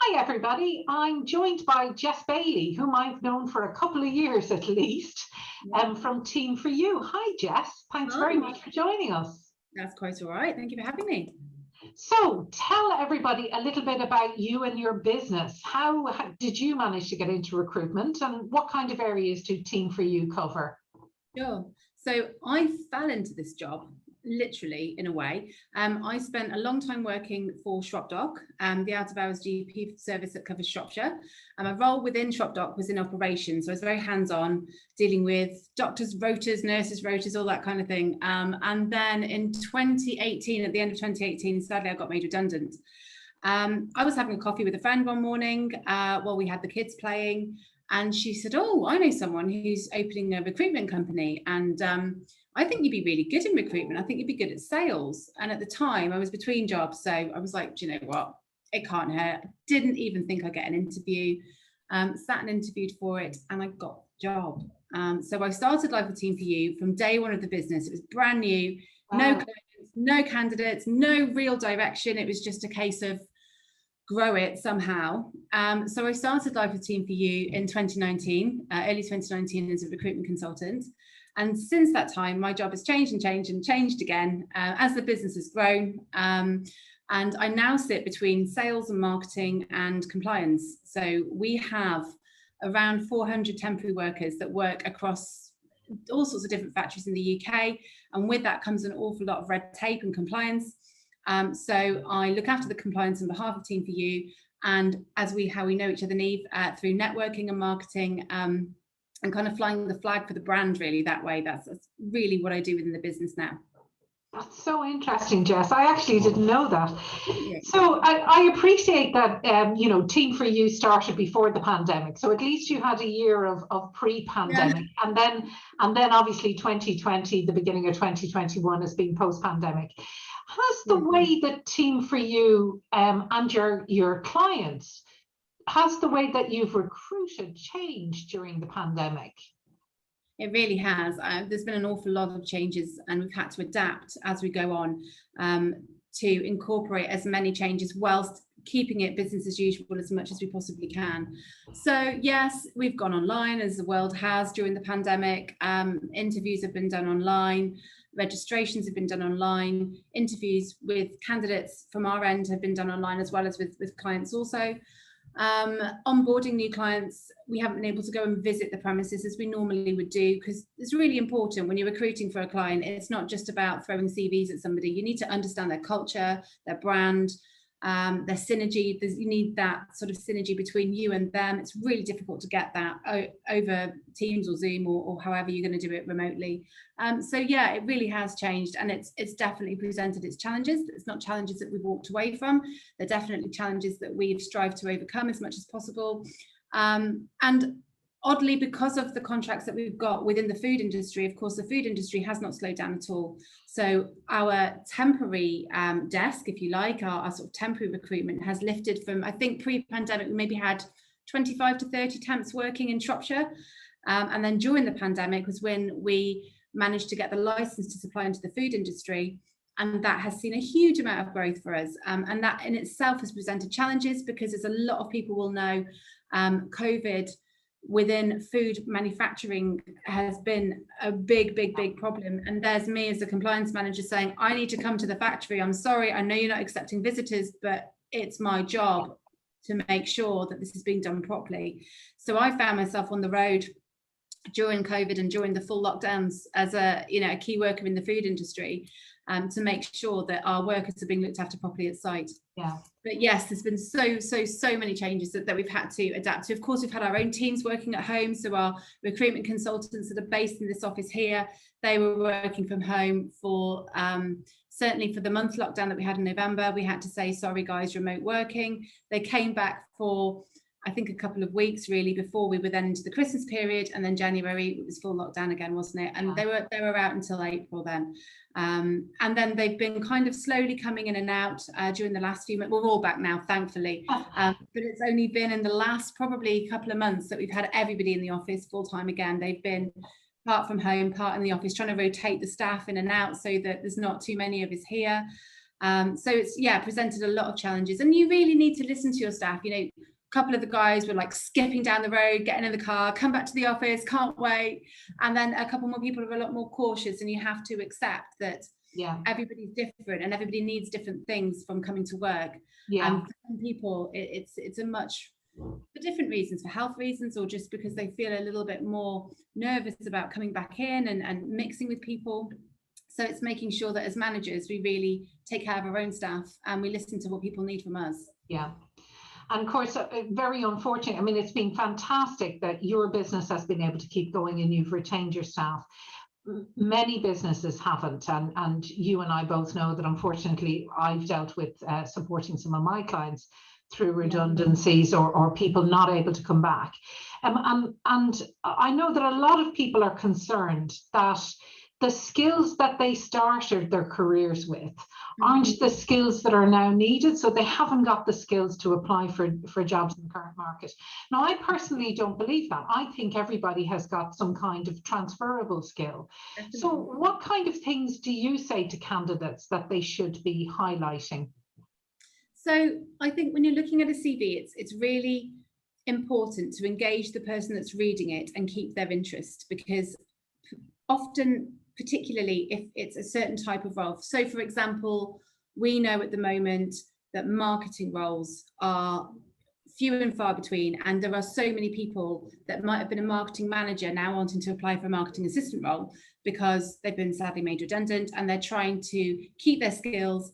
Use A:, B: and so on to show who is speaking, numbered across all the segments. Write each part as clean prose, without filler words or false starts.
A: Hi everybody, I'm joined by Jess Bailey, whom I've known for a couple of years at least, from Team For You. Hi Jess, thanks very much for joining us.
B: That's quite all right, thank you for having me.
A: So tell everybody a little bit about you and your business. How did you manage to get into recruitment, and what kind of areas do Team For You cover?
B: Sure, so I fell into this job literally in a way. I spent a long time working for Shropdoc, the out of hours GP service that covers Shropshire. My role within Shropdoc was in operations, so I was very hands-on, dealing with doctors' rotas, nurses' rotas, all that kind of thing. And then in 2018, at the end of 2018, sadly I got made redundant. I was having a coffee with a friend one morning while we had the kids playing, and she said, "Oh, I know someone who's opening a recruitment company, and I think you'd be really good in recruitment. I think you'd be good at sales." And at the time I was between jobs, so I was like, do you know what, it can't hurt. Didn't even think I'd get an interview. Sat and interviewed for it, and I got the job. So I started live with Team For You from day one of the business. It was brand new. Wow. No clients, no candidates, no real direction. It was just a case of grow it somehow. So I started live with Team For You in 2019, early 2019, as a recruitment consultant. And since that time, my job has changed and changed and changed again as the business has grown. And I now sit between sales and marketing and compliance. So we have around 400 temporary workers that work across all sorts of different factories in the UK. And with that comes an awful lot of red tape and compliance. So I look after the compliance on behalf of Team For You. And how we know each other, Niamh, through networking and marketing, and kind of flying the flag for the brand, really, that way. That's really what I do within the business now.
A: That's so interesting, Jess. I actually didn't know that. Yeah. So I appreciate that, Team For You started before the pandemic. So at least you had a year of pre-pandemic. Yeah. And then obviously 2020, the beginning of 2021 has been post-pandemic. Has the way that Team For You and your clients, has the way that you've recruited changed during the pandemic?
B: It really has. There's been an awful lot of changes, and we've had to adapt as we go on to incorporate as many changes whilst keeping it business as usual as much as we possibly can. So yes, we've gone online, as the world has during the pandemic. Interviews have been done online. Registrations have been done online. Interviews with candidates from our end have been done online, as well as with clients also. Onboarding new clients, we haven't been able to go and visit the premises as we normally would do, because it's really important when you're recruiting for a client. It's not just about throwing CVs at somebody. You need to understand their culture, their brand, their synergy. You need that sort of synergy between you and them. It's really difficult to get that over Teams or Zoom or however you're going to do it remotely. So yeah, it really has changed, and it's definitely presented its challenges. It's not challenges that we've walked away from. They're definitely challenges that we've strived to overcome as much as possible. And oddly, because of the contracts that we've got within the food industry, of course, the food industry has not slowed down at all. So our temporary desk, if you like, our sort of temporary recruitment has lifted from, I think pre-pandemic, we maybe had 25 to 30 temps working in Shropshire. And then during the pandemic was when we managed to get the license to supply into the food industry. And that has seen a huge amount of growth for us. And that in itself has presented challenges, because as a lot of people will know, COVID within food manufacturing has been a big problem. And there's me as a compliance manager saying, I need to come to the factory. I'm sorry, I know you're not accepting visitors, but it's my job to make sure that this is being done properly. So I found myself on the road during COVID and during the full lockdowns as a key worker in the food industry, to make sure that our workers are being looked after properly at site.
A: Yeah.
B: But yes, there's been so many changes that we've had to adapt to. Of course, we've had our own teams working at home. So our recruitment consultants that are based in this office here, they were working from home for certainly for the month lockdown that we had in November. We had to say, sorry guys, remote working. They came back for, I think, a couple of weeks really before we were then into the Christmas period, and then January it was full lockdown again, wasn't it? And they were out until April then. And then they've been kind of slowly coming in and out during the last few months. We're all back now, thankfully. But it's only been in the last probably couple of months that we've had everybody in the office full time again. They've been part from home, part in the office, trying to rotate the staff in and out so that there's not too many of us here. So it's, yeah, presented a lot of challenges, and you really need to listen to your staff. You know, a couple of the guys were like skipping down the road, getting in the car, come back to the office, can't wait. And then a couple more people are a lot more cautious, and you have to accept that everybody's different and everybody needs different things from coming to work. And for some people, it's a much, for different reasons, for health reasons, or just because they feel a little bit more nervous about coming back in and mixing with people. So it's making sure that as managers, we really take care of our own staff and we listen to what people need from us.
A: Yeah. And of course, very unfortunate. I mean, it's been fantastic that your business has been able to keep going and you've retained your staff. Many businesses haven't. And you and I both know that unfortunately, I've dealt with supporting some of my clients through redundancies or people not able to come back. And I know that a lot of people are concerned that the skills that they started their careers with aren't the skills that are now needed. So they haven't got the skills to apply for jobs in the current market. Now, I personally don't believe that. I think everybody has got some kind of transferable skill. Definitely. So what kind of things do you say to candidates that they should be highlighting?
B: So I think when you're looking at a CV, it's really important to engage the person that's reading it and keep their interest, because often, particularly if it's a certain type of role. So for example, we know at the moment that marketing roles are few and far between, and there are so many people that might have been a marketing manager now wanting to apply for a marketing assistant role because they've been sadly made redundant and they're trying to keep their skills,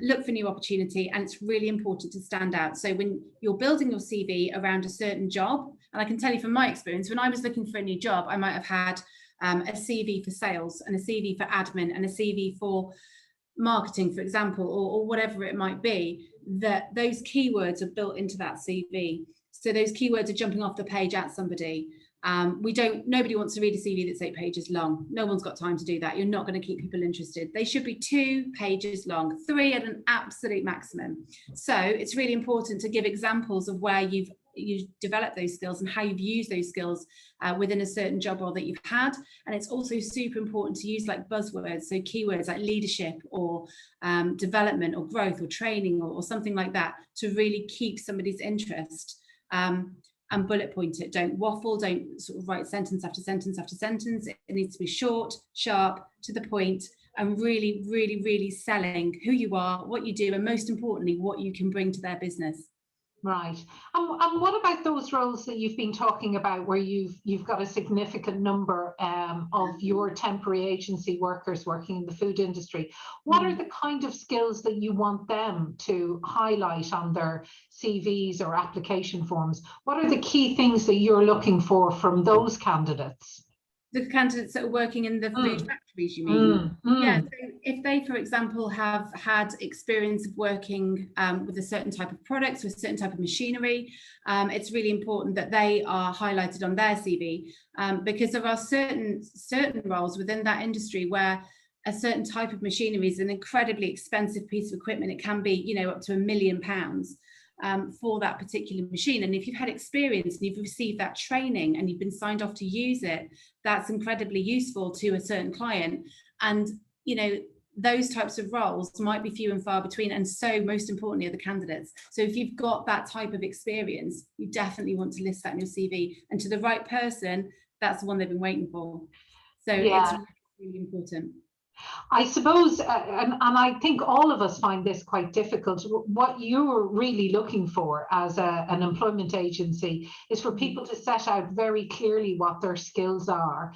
B: look for new opportunity, and it's really important to stand out. So when you're building your CV around a certain job, and I can tell you from my experience, when I was looking for a new job, I might have had a CV for sales and a CV for admin and a CV for marketing, for example, or whatever it might be, that those keywords are built into that CV. So those keywords are jumping off the page at somebody. Nobody wants to read a CV that's 8 pages long. No one's got time to do that. You're not going to keep people interested. They should be 2 pages long, 3 at an absolute maximum. So it's really important to give examples of where you've developed those skills and how you've used those skills within a certain job role that you've had. And it's also super important to use like buzzwords, so keywords like leadership or development or growth or training or something like that to really keep somebody's interest. And bullet point it. Don't waffle, don't sort of write sentence after sentence after sentence. It needs to be short, sharp, to the point, and really, really, really selling who you are, what you do, and most importantly, what you can bring to their business.
A: Right. And what about those roles that you've been talking about where you've got a significant number of your temporary agency workers working in the food industry? What are the kind of skills that you want them to highlight on their CVs or application forms? What are the key things that you're looking for from those candidates?
B: The candidates that are working in the food factories, you mean? Yeah, so if they, for example, have had experience of working with a certain type of products, with a certain type of machinery, it's really important that they are highlighted on their CV, because there are certain roles within that industry where a certain type of machinery is an incredibly expensive piece of equipment. It can be, you know, up to £1 million. For that particular machine. And if you've had experience and you've received that training and you've been signed off to use it, that's incredibly useful to a certain client. And, you know, those types of roles might be few and far between, and so most importantly are the candidates. So if you've got that type of experience, you definitely want to list that in your CV, and to the right person, that's the one they've been waiting for. So it's really, really important.
A: I suppose, and I think all of us find this quite difficult. What you're really looking for as an employment agency is for people to set out very clearly what their skills are,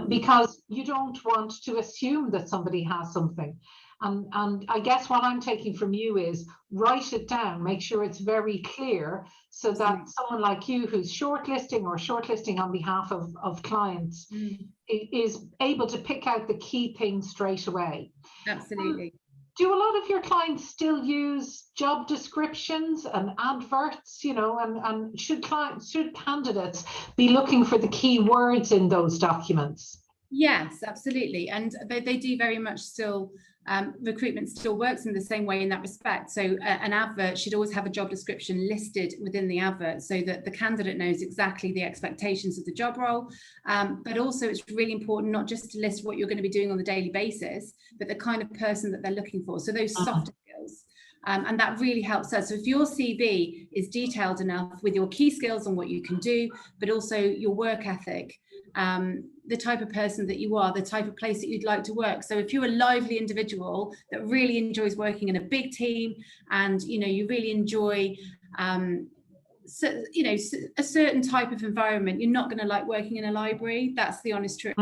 A: because you don't want to assume that somebody has something. And I guess what I'm taking from you is write it down, make sure it's very clear, so that someone like you who's shortlisting on behalf of clients is able to pick out the key things straight away.
B: Absolutely.
A: Do a lot of your clients still use job descriptions and adverts, you know, and should candidates be looking for the key words in those documents?
B: Yes, absolutely. And they do very much still, recruitment still works in the same way in that respect. So an advert should always have a job description listed within the advert so that the candidate knows exactly the expectations of the job role. But also it's really important not just to list what you're going to be doing on a daily basis, but the kind of person that they're looking for. So those softer skills. And that really helps us. So if your CV is detailed enough with your key skills and what you can do, but also your work ethic, the type of person that you are, the type of place that you'd like to work. So if you're a lively individual that really enjoys working in a big team, and you really enjoy so, a certain type of environment, you're not going to like working in a library. That's the honest truth.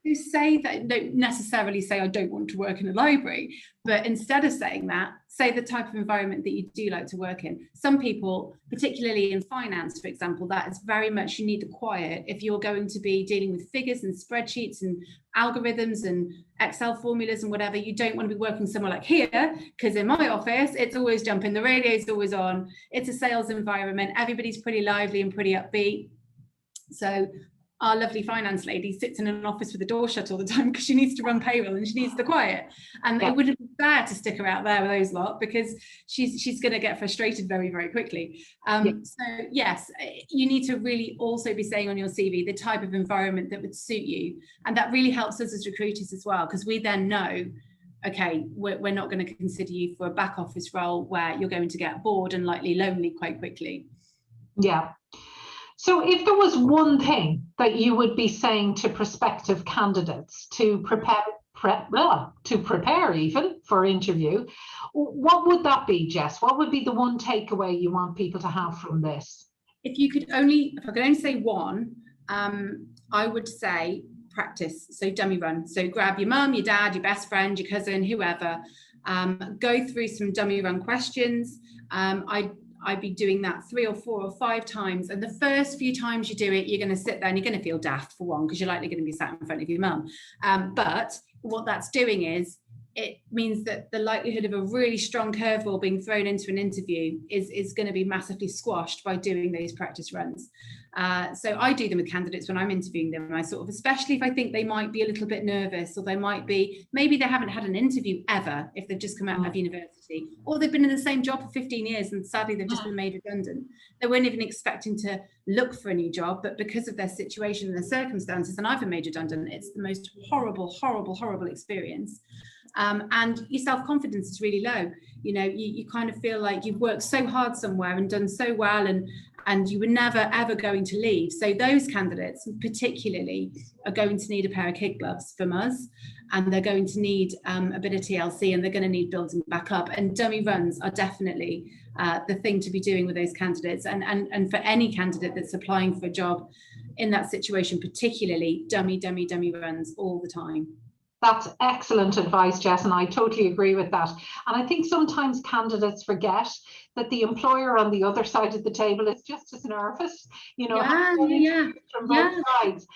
B: Who say that, don't necessarily say I don't want to work in a library, but instead of saying that, say the type of environment that you do like to work in. Some people, particularly in finance, for example, that is very much, you need the quiet. If you're going to be dealing with figures and spreadsheets and algorithms and Excel formulas and whatever, you don't want to be working somewhere like here, because in my office, it's always jumping, the radio's always on, it's a sales environment, everybody's pretty lively and pretty upbeat. So our lovely finance lady sits in an office with the door shut all the time because she needs to run payroll and she needs the quiet. And it wouldn't be fair to stick her out there with those lot, because she's going to get frustrated very, very quickly. So yes, you need to really also be saying on your CV the type of environment that would suit you. And that really helps us as recruiters as well, because we then know, okay, we're not going to consider you for a back office role where you're going to get bored and likely lonely quite quickly.
A: Yeah. So if there was one thing that you would be saying to prospective candidates to prepare even for interview, what would that be, Jess? What would be the one takeaway you want people to have from this?
B: If I could only say one, I would say practice. So dummy run. So grab your mum, your dad, your best friend, your cousin, whoever, go through some dummy run questions. I'd be doing that 3 or 4 or 5 times. And the first few times you do it, you're going to sit there and you're going to feel daft, for one, because you're likely going to be sat in front of your mum. But what that's doing is, it means that the likelihood of a really strong curveball being thrown into an interview is going to be massively squashed by doing those practice runs. So I do them with candidates when I'm interviewing them. I sort of, especially if I think they might be a little bit nervous, or maybe they haven't had an interview ever if they've just come out of university, or they've been in the same job for 15 years and sadly they've just been made redundant. They weren't even expecting to look for a new job, but because of their situation and their circumstances, and I've been made redundant, it's the most horrible experience. And your self-confidence is really low. You kind of feel like you've worked so hard somewhere and done so well, and you were never ever going to leave. So those candidates particularly are going to need a pair of kid gloves from us, and they're going to need a bit of TLC, and they're going to need building back up. And dummy runs are definitely the thing to be doing with those candidates, and for any candidate that's applying for a job in that situation, particularly dummy runs all the time.
A: That's excellent advice, Jess, and I totally agree with that. And I think sometimes candidates forget that the employer on the other side of the table is just as nervous, from both sides.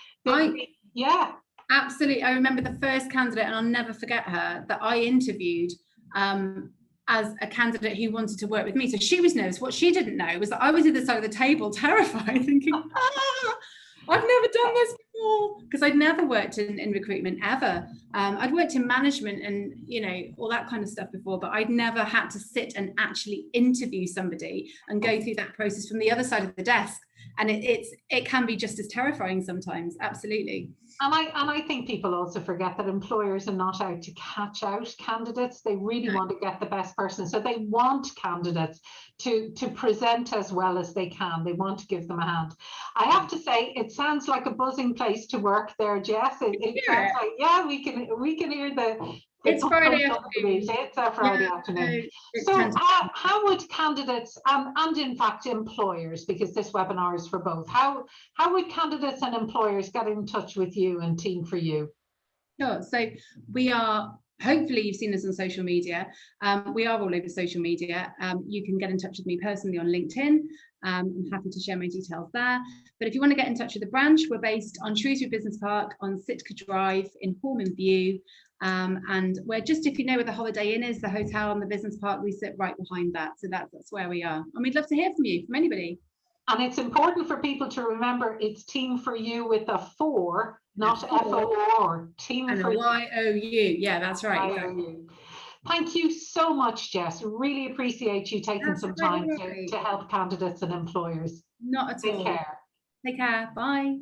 B: Absolutely. I remember the first candidate, and I'll never forget her, that I interviewed as a candidate who wanted to work with me. So she was nervous. What she didn't know was that I was either side of the table, terrified, thinking, I've never done this before, because I'd never worked in recruitment ever. I'd worked in management and all that kind of stuff before, but I'd never had to sit and actually interview somebody and go through that process from the other side of the desk. And it can be just as terrifying sometimes. Absolutely.
A: And I think people also forget that employers are not out to catch out candidates. They really want to get the best person. So they want candidates to present as well as they can. They want to give them a hand. I have to say, it sounds like a buzzing place to work there, Jess. It sounds like, we can hear the
B: it's Friday afternoon.
A: It's a Friday afternoon. So how would candidates and in fact employers, because this webinar is for both, how would candidates and employers get in touch with you and Team for You?
B: Sure. So we are, hopefully you've seen us on social media. We are all over social media. You can get in touch with me personally on LinkedIn. I'm happy to share my details there. But if you want to get in touch with the branch, we're based on Shrewsbury Business Park on Sitka Drive in Horman View. And we're just, if you know where the Holiday Inn is, the hotel on the business park, we sit right behind that. So that's where we are. And we'd love to hear from you, from anybody.
A: And it's important for people to remember it's Team for You with a 4, not FOR. Team
B: and
A: for
B: a YOU. Yeah, that's right.
A: YOU. Thank you so much, Jess. Really appreciate you taking some time to help candidates and employers.
B: Not at all.
A: Take care.
B: Take care. Bye.